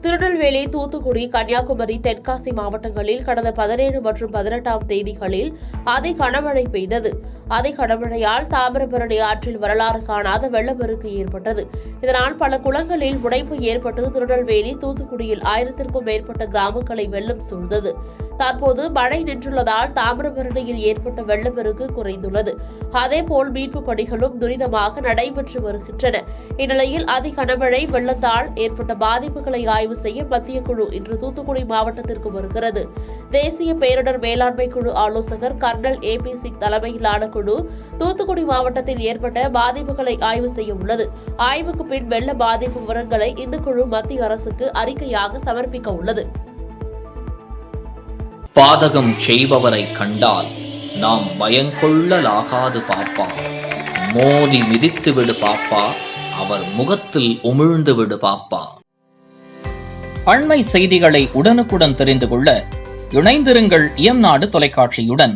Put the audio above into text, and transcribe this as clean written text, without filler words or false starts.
திருநெல்வேலி, தூத்துக்குடி, கன்னியாகுமரி, தென்காசி மாவட்டங்களில் கடந்த 17 மற்றும் 18ஆம் தேதிகளில் அதி கனமழை பெய்தது. அதி கனமழையால் தாமிரபரணி ஆற்றில் வரலாறு காணாத வெள்ளப்பெருக்கு ஏற்பட்டது. இதனால் பல குளங்களில் உடைப்பு ஏற்பட்டு திருநெல்வேலி, தூத்துக்குடியில் 1000க்கும் மேற்பட்ட கிராமங்களை வெள்ளம் சூழ்ந்தது. தற்போது மழை நின்றுள்ளதால் தாமிரபரணியில் ஏற்பட்ட வெள்ளப்பெருக்கு குறைந்துள்ளது. அதேபோல் மீட்பு பணிகளும் துரிதமாக நடைபெற்று வருகின்றன. இந்நிலையில் அதி கனமழை வெள்ளத்தால் ஏற்பட்ட பாதிப்புகளை ஆய்வு செய்ய மத்திய குழு இன்று தூத்துக்குடி மாவட்டத்திற்கு வருகிறது. தேசிய பேரிடர் மேலாண்மை குழு ஆலோசகர் கர்னல் AP சிங் தலைமையிலான குழு தூத்துக்குடி மாவட்டத்தில் ஏற்பட்ட பாதிப்புகளை ஆய்வு செய்ய உள்ளது. ஆய்வுக்கு பின் வெள்ள பாதிப்பு விவரங்களை இந்த குழு மத்திய அரசுக்கு அறிக்கையாக சமர்ப்பிக்க உள்ளது. பாதகம் செய்பவரை கண்டால் நாம் பயங்கொள்ளலாகாது பாப்பா. மோதி மிதித்து விடு பாப்பா, அவர் முகத்தில் உமிழ்ந்து விடு பாப்பா. அண்மை செய்திகளை உடனுக்குடன் தெரிந்து கொள்ள இணைந்திருங்கள் இயம்நாடு தொலைக்காட்சியுடன்.